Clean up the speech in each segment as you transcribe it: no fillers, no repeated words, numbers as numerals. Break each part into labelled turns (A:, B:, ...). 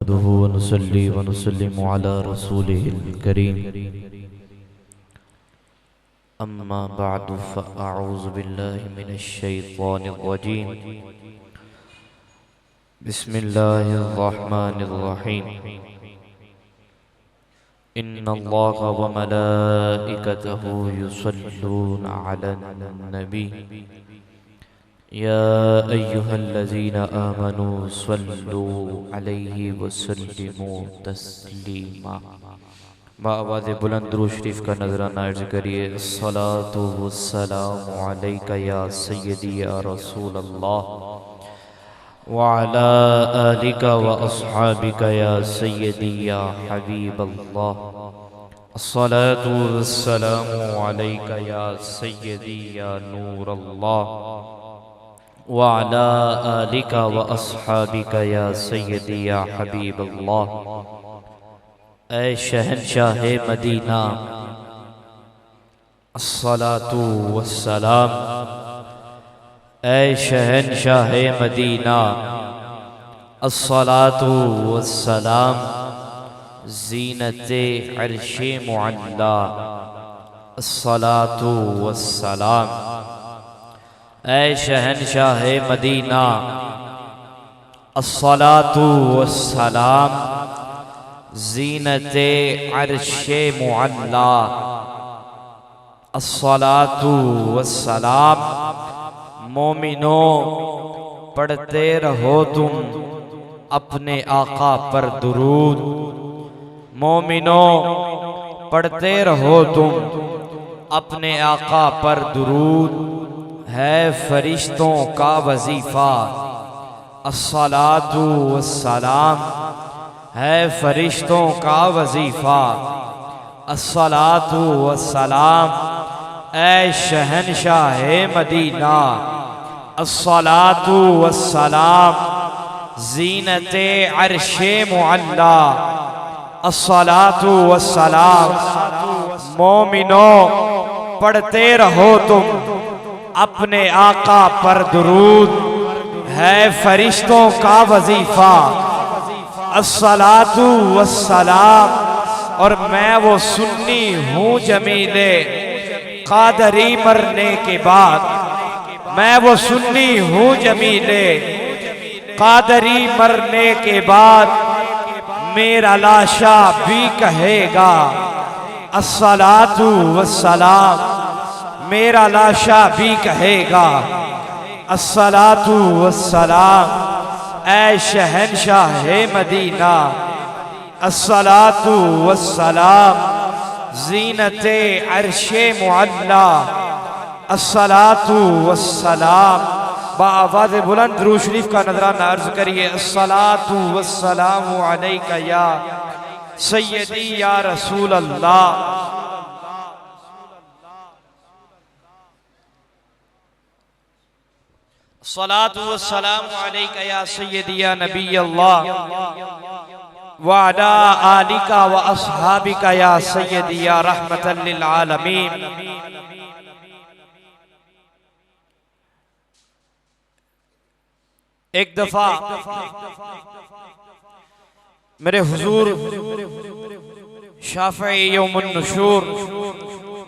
A: नहमदुहु व नुसल्ली व नुसल्लिमु अला रसूलिहिल करीम। अम्मा बअदु फ़अऊज़ु बिल्लाहि मिनश शैतानिर रजीम। बिस्मिल्लाहिर रहमानिर रहीम। इन्नल्लाहा व मलाइकतहु युसल्लूना अलन नबी या अय्युहल्लज़ीना आमनू सल्लू अलैहि वसल्लिमू तस्लीमा। बाआवाज़ बुलंद दुरूद शरीफ का नजराना अर्ज करिए। अस्सलातु वस्सलामु अलैका या सय्यदी या रसूल अल्लाह व अला आलिका व अस्हाबिका या सय्यदी या हबीब अल्लाह। अस्सलातु वस्सलामु अलैका या सय्यदी या नूर अल्लाह व अला आलिका व अस्हाबिका या सय्यदी या हबीब अल्लाह। ऐ शहंशाह मदीना अस्सलातु वस्सलाम। ऐ शहंशाह मदीना अस्सलातु वस्सलाम। ज़ीनते अर्शे मुअल्ला अस्सलातु वस्सलाम। ऐ शहंशाह मदीना अस्सलातु वस्सलाम। ज़ीनते अर्शे मुअल्ला अस्सलातु वस्सलाम। मोमिनो पढ़ते रहो तुम अपने आका पर दुरूद। मोमिनो पढ़ते रहो तुम अपने आका पर दुरूद। है फरिश्तों का वजीफा अस्सलातु वस्सलाम। है फरिश्तों का वजीफा अस्सलातु वस्सलाम। ऐ शहंशाह मदीना अस्सलातु वस्सलाम। ज़ीनते अर्शे मुअल्ला अस्सलातु वस्सलाम। मोमिनो पढ़ते रहो तुम अपने आका पर दुरूद। है फरिश्तों का वजीफा अस्सलातु वस्सलाम। और मैं वो सुन्नी हूँ जमीले कादरी मरने के बाद। मैं वो सुन्नी हूँ जमीले कादरी मरने के बाद। मेरा लाशा भी कहेगा अस्सलातु वस्सलाम। मेरा लाशा भी कहेगा अस्सलातु वस्सलाम। ऐ शहंशाह मदीना अस्सलातु वस्सलाम। ज़ीनते अर्शे मुअल्ला अस्सलातु वस्सलाम। बाआवाज़ बुलंद दुरूद शरीफ का नजराना अर्ज करिए। अस्सलातु वस्सलामु अलैका या सय्यदी या रसूल अल्लाह। अस्सलातु वस्सलामु अलैका या सय्यदी या नबी अल्लाह व अला आलिका व अस्हाबिका या सय्यदी या रहमतल लिल आलमीन। एक दफा मेरे हुजूर शाफ़ई यौमुन नुशूर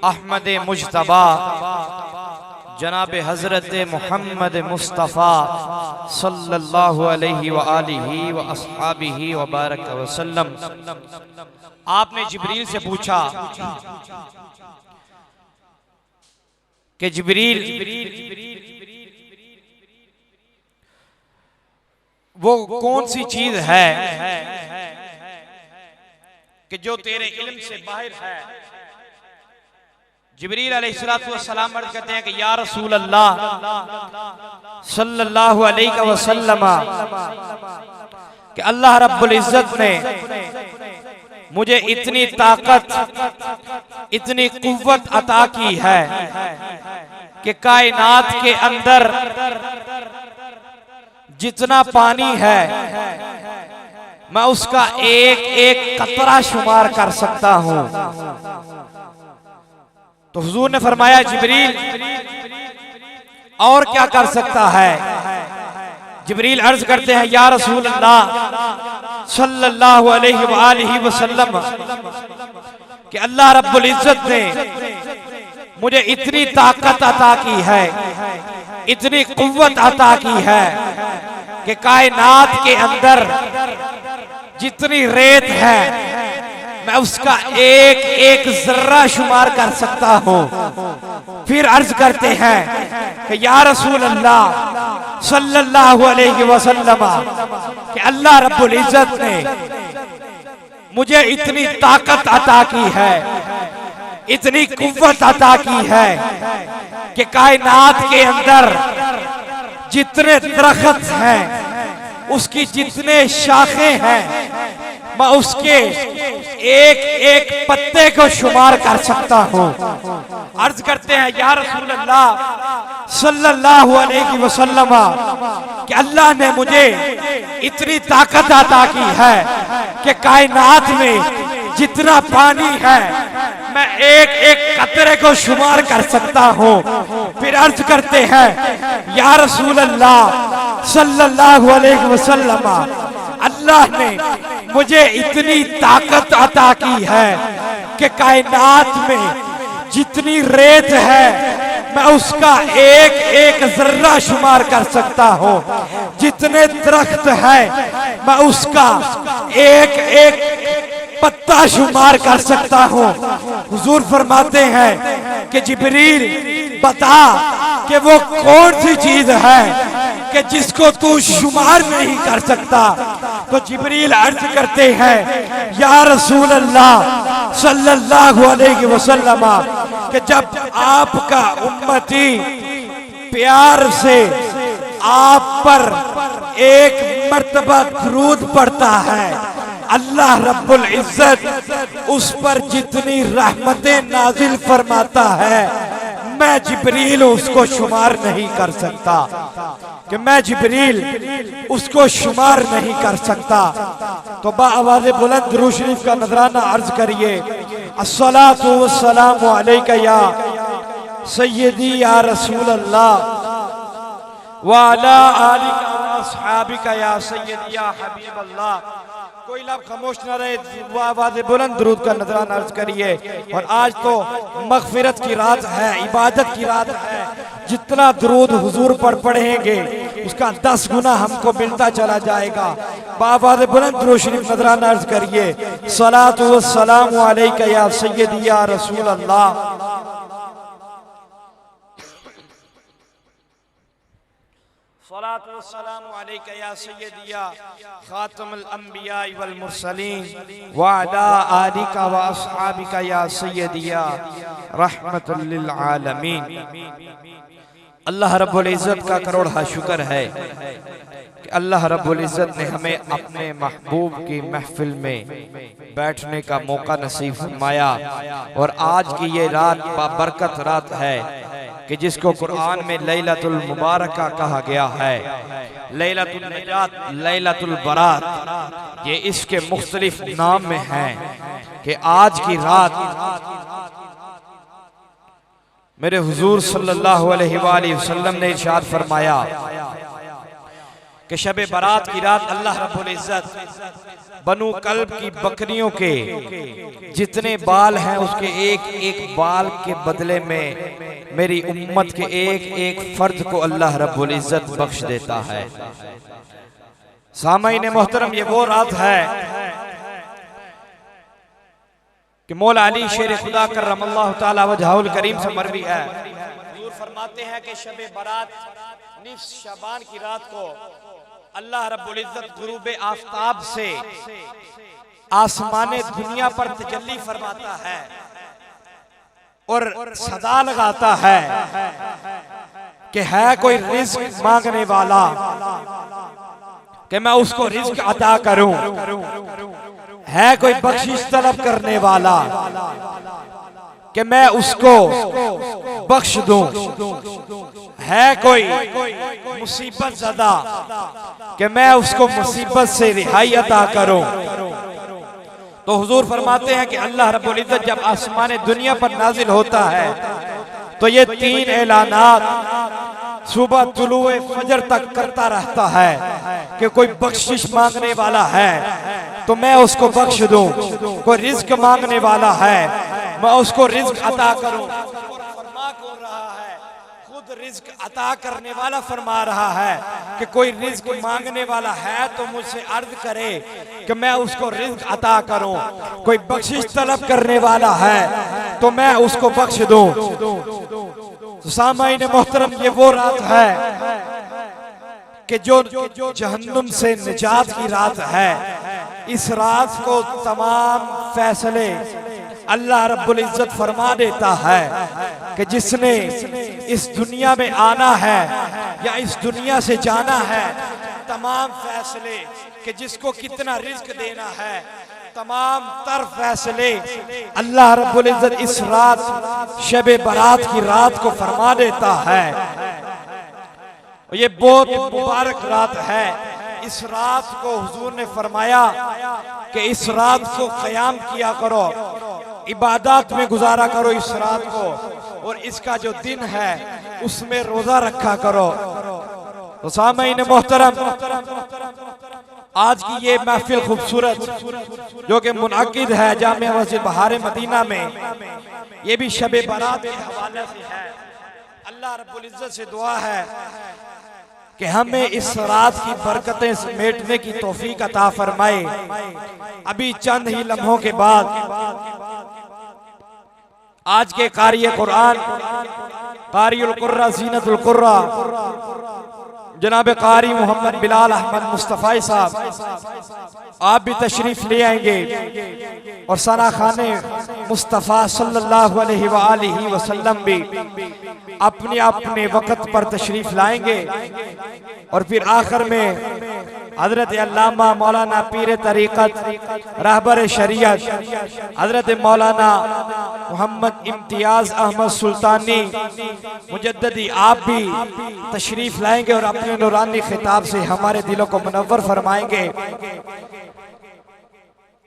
A: अहमद मुज्तबा जनाब हज़रत मोहम्मद मुस्तफ़ा सल्लल्लाहु अलैहि व आलिहि व अस्हाबिहि व बारक वसल्लम। आपने जिब्रील से पूछा कि जिब्रील वो कौन सी चीज है कि जो तेरे इल्म से बाहर है। जिब्रील अलैहिस्सलातु वस्सलाम अर्ज़ करते हैं कि या रसूल अल्लाह सल्लल्लाहु अलैहि वसल्लम कि अल्लाह रब्बुल इज्जत ने मुझे इतनी ताकत इतनी कुव्वत अता की है कि कायनात के अंदर जितना पानी है मैं उसका एक एक कतरा शुमार कर सकता हूं। तो हुजूर ने फरमाया जिब्रील और क्या कर सकता है। जिब्रील अर्ज करते हैं या रसूल अल्लाह सल्लल्लाहु अलैहि वसल्लम कि अल्लाह रब्बुल इज्जत ने मुझे इतनी ताकत अता की है, इतनी कुव्वत अता की है कि कायनात के अंदर जितनी रेत है मैं उसका एक एक जर्रा शुमार कर सकता हूँ। फिर अर्ज करते हैं कि या रसूल अल्लाह सल्लल्लाहु अलैहि वसल्लम कि अल्लाह रब्बुल इज्जत ने मुझे इतनी ताकत अता की है, इतनी कुव्वत अता की है कि कायनात के अंदर जितने दरख्त हैं, उसकी जितने शाखें हैं, मैं उसके एक एक पत्ते को शुमार कर सकता हूँ। अर्ज करते हैं या रसूल अल्लाह सल्लल्लाहु अलैहि वसल्लम कि अल्लाह ने मुझे इतनी ताकत अता की है कि कायनात में जितना पानी है मैं एक एक कतरे को शुमार कर सकता हूँ। फिर अर्ज करते हैं या रसूल अल्लाह सल्लल्लाहु अलैहि वसल्लम अल्लाह ने मुझे इतनी ताकत अता की है कि कायनात में जितनी रेत है मैं उसका एक एक जर्रा शुमार कर सकता हूँ। जितने दरख्त है मैं उसका एक एक पत्ता शुमार कर सकता हूँ। हुजूर फरमाते हैं कि जिब्रील बता कि वो कौन सी चीज है कि जिसको तू शुमार नहीं कर सकता। तो जिब्रील अर्ज करते हैं या रसूल अल्लाह सल्लल्लाहु अलैहि वसल्लम कि जब आपका उम्मती प्यार से आप पर एक मर्तबा दरूद पड़ता है, अल्लाह रब्बुल इज्जत उस पर जितनी रहमतें नाजिल फरमाता है मैं जिब्रील उसको शुमार नहीं कर सकता, कि मैं जिब्रील उसको शुमार नहीं कर सकता। तो बाआवाज़े बुलंद दुरूद शरीफ का नजराना अर्ज करिए अस्सलातु वस्सलामु अलैका या सय्यदी या रसूल अल्लाह व अला आलिका व अस्हाबिका या सय्यदी या हबीब अल्लाह। कोई लफ्ज़ खामोश न रहे, आवाज़े बुलंद दुरूद का नजराना अर्ज करिए। और आज तो मग़फ़िरत की रात है, इबादत की रात है। जितना दुरूद हुजूर पर पढ़ेंगे उसका 10 गुना हमको मिलता चला जाएगा। आवाज़े बुलंद दुरूद शरीफ नजराना अर्ज करिए सलातु वस्सलामु अलैका या सय्यदी या रसूल अल्लाह। सलातु वस्सलामु अलैका या सय्यदी या खातमुल अंबिया वल मुरसलीन व अला आलिका व अस्हाबिका या सय्यदी या रहमतुल लिल आलमीन। अल्लाह रब्बुल इज्जत का करोड़ा शुक्र है कि अल्लाह रब्बुल इज्जत ने हमें अपने महबूब की महफिल में बैठने का मौका नसीब फरमाया। और आज की ये रात बाबरकत रात है कि जिसको कुरान में लैलतुल मुबारका कहा गया है, लैलतुल निजात, लैलतुल बरात, ये इसके मुख्तलिफ नाम में हैं। कि आज की रात मेरे हुजूर सल्लल्लाहु अलैहि वसल्लम ने इरशाद फरमाया कि शबे बारात की रात अल्लाह रब्बुल इज्जत बनु कल्ब की बकरियों के जितने बाल हैं उसके एक एक बाल के बदले में मेरी उम्मत के एक एक फर्द को अल्लाह रब्बुल इज्जत बख्श देता है। सामाईन मोहतरम, ये वो रात है कि मौला अली शेर खुदा करमल्लाहु ताला वजहुल करीम से मरवी है। हुजूर फरमाते हैं कि शबे बारात निस शबान की रात को अल्लाह रब्बुल इज्जत गुरूबे आफताब से आसमाने दुनिया पर तजल्ली फरमाता है और सदा लगाता है कि है कोई रिज़्क मांगने वाला कि मैं उसको रिज़्क अता करूं, है कोई बख्शिश तलब करने वाला कि मैं उसको बख्श दूं, है कोई मुसीबत ज़दा कि मैं उसको मुसीबत से रिहाई अता करूं। तो हुजूर फरमाते हैं कि अल्लाह रब्बुल इज्जत जब आसमान दुनिया पर नाजिल होता है तो ये 3 ऐलानात सुबह तुलुए फजर तक करता रहता है कि कोई बख्शिश मांगने वाला है तो मैं उसको बख्श दूं, कोई रिज्क मांगने वाला है मैं उसको रिज्क अता करूं। फरमा कौन रहा है? खुद रिज्क अता करने वाला फरमा रहा है कि कोई रिज्क मांगने वाला है तो मुझसे अर्ज करे कि मैं उसको रिज्क अता करूं। कोई बख्शिश तलब करने वाला है तो मैं उसको बख्श दूं। तो सामाईन मोहतरम, ये वो रात है कि जो जहन्नुम से निजात की रात है। इस रात को तमाम फैसले अल्लाह रब्बुल इज्जत फरमा देता है कि जिसने इस दुनिया में आना है या इस दुनिया से जाना है, तमाम फैसले कि जिसको कितना रिज्क देना है, तमाम तर फैसले अल्लाह रब्बुल इज्जत इस रात शब बारात की रात को फरमा देता है। ये बहुत मुबारक रात है। इस रात को हुजूर ने फरमाया कि इस रात को क़याम किया करो, इबादत में गुजारा करो इस रात को, और इसका जो दिन है उसमें रोजा रखा करो। तो सामईन मोहतरम, आज की ये महफिल खूबसूरत जो कि मुनअक्किद है जामिया मस्जिद बहार मदीना में, ये भी शब बारात के हवाले से है। अल्लाह रब्बुल इज्जत से दुआ है कि हमें इस रात की बरकतें समेटने की तौफीक अता फरमाए। अभी चंद ही लम्हों के बाद आज के कारी कुरान, कारिउल कुर्रा, ज़ीनतुल कुर्रा जनाब कारी मोहम्मद बिलाल अहमद मुस्तफ़ा साहब, आप भी तशरीफ ले आएंगे और सना खाने मुस्तफ़ा सल्लल्लाहु अलैहि वसल्लम भी अपने अपने वक़्त पर तशरीफ लाएंगे। और फिर आखिर में हजरत अल्लामा मौलाना पीर तरीक़त रहबर शरीयत हजरत मौलाना मोहम्मद इम्तियाज अहमद सुल्तानी मुजद्ददी, आप भी तशरीफ लाएंगे और अपने नूरानी खिताब से हमारे दिलों को मुनव्वर फरमाएंगे।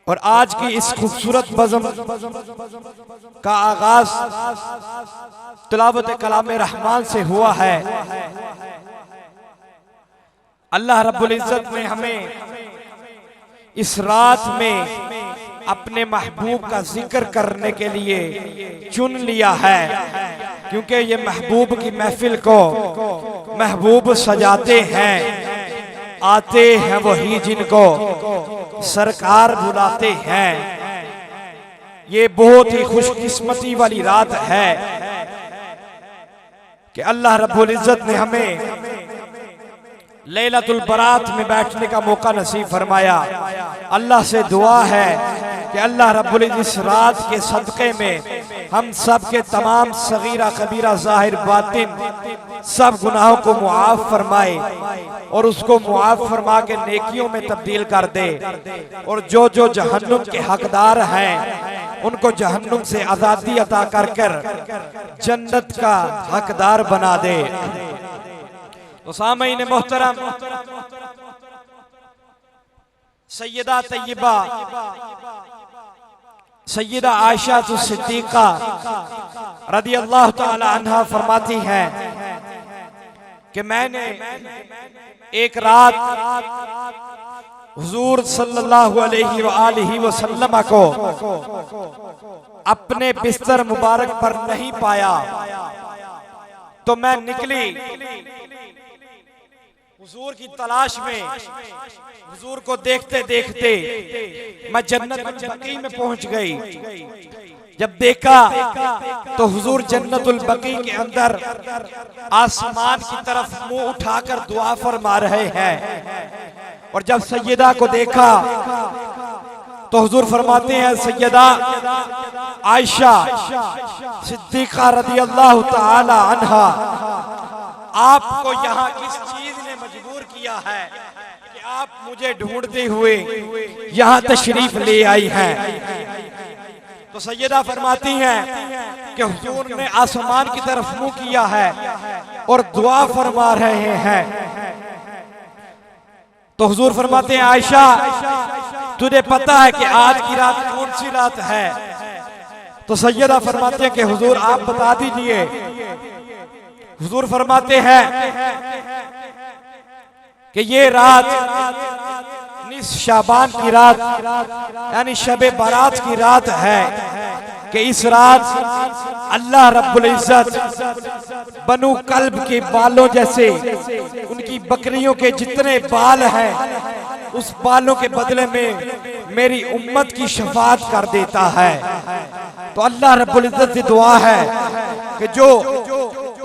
A: और आज की इस खूबसूरत बज़म का आगाज तिलावत कलाम रहमान से हुआ है। अल्लाह रब्बुल इज्जत ने हमें इस रात में अपने महबूब का जिक्र करने के लिए चुन लिया है, क्योंकि ये महबूब की महफिल को महबूब सजाते हैं, आते हैं वही जिनको सरकार बुलाते हैं। ये बहुत ही खुशकिस्मती वाली रात है कि अल्लाह रब्बुल इज्जत ने हमें लैलतुल बारात में बैठने का मौका नसीब फरमाया। अल्लाह से दुआ है कि अल्लाह रब्बुल इज्जत इस रात के सदक़े में हम सब के तमाम सगीरा कबीरा ज़ाहिर बातिन सब गुनाहों को मुआफ़ फरमाए और उसको मुआफ़ फरमा के नेकियों में तब्दील कर दे। और जो जो जहन्नुम के हकदार हैं उनको जहन्नुम से आज़ादी अता कर कर जन्नत का हकदार बना दे। तो सामईन मोहतरम, सैयदा तय्यबा सैयदा आयशा सिद्दीक़ा रदी अल्लाह ताला अन्हा फरमाती हैं कि मैंने एक रात हुजूर सल्लल्लाहु अलैहि वसल्लम को अपने बिस्तर मुबारक पर नहीं पाया, तो मैं निकली हुजूर की तलाश में। हुजूर को देखते देखते मैं जन्नतुल बकी में पहुंच गई। जब देखा तो हुजूर जन्नतुल बकी के अंदर आसमान की तरफ मुंह उठाकर दुआ फरमा रहे हैं। और जब सैयदा को देखा तो हुजूर फरमाते हैं, सैयदा आयशा सिद्दीक़ा रज़ी अल्लाह ताला अन्हा, आपको यहाँ किस चीज ने मजबूर किया है कि आप मुझे ढूंढते हुए यहाँ तशरीफ ले आई हैं? तो सैयदा फरमाती हैं कि हुजूर ने आसमान की तरफ मुंह किया है और दुआ फरमा रहे हैं। तो हुजूर फरमाते हैं, आयशा तुझे पता है कि आज की रात कौन सी रात है? तो सैयदा फरमाते हैं कि हुजूर आप बता दीजिए। हुजूर फरमाते हैं कि ये रात निस्फ शाबान की रात यानी शबे बारात की रात है कि इस रात अल्लाह रब्बुल इज्जत बनु कल्ब के बालों जैसे उनकी बकरियों के जितने बाल हैं उस बालों के बदले में मेरी उम्मत की शफाअत कर देता है। तो अल्लाह रब्बुल इज्जत से दुआ है कि जो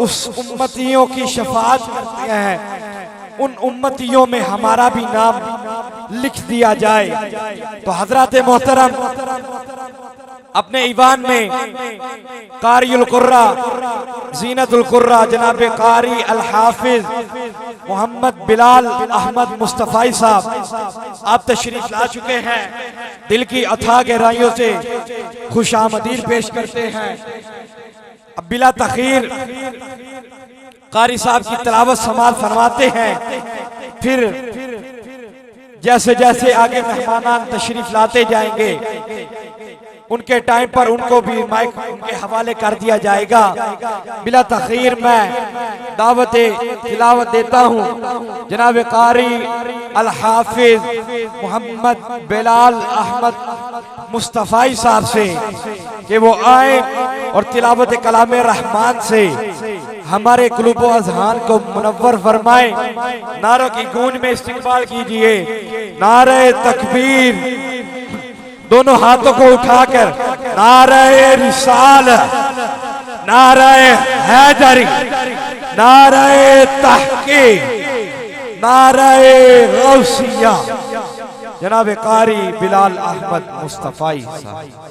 A: उस उम्मतियों की शफाअत करते हैं उन उम्मतियों में हमारा भी नाम लिख दिया जाए। तो हजरत मोहतरम अपने ईवान में कारियुल कुर्रा जीनतुल कुर्रा जनाब कारी अल हाफिज मोहम्मद बिलाल अहमद मुस्तफाई साहब आप तशरीफ ला चुके हैं। दिल की अथाह गहराइयों से खुशामदीद पेश करते हैं। अब बिला तखीर कारी साहब की तिलावत समाअत फरमाते हैं। फिर जैसे जैसे आगे मेहमान तशरीफ लाते जाएंगे उनके टाइम पर उनको भी माइक उनके हवाले कर दिया जाएगा। बिला तखीर मैं दावत तिलावत देता हूँ जनाब कारी अल हाफिज मोहम्मद बिलाल अहमद मुस्तफाई साहब से कि वो आए और तिलावत कलाम रहमान से हमारे कुलूब व अज़हान को मुनव्वर फरमाए। नारों की गूंज में इस्तिक़बाल कीजिए। नारे तकबीर, दोनों हाथों को उठाकर नारे रिसाल, नारे हैदरी, नारे तहकीक, नारे गौसिया। जनाब कारी बिलाल अहमद मुस्तफाई साहब।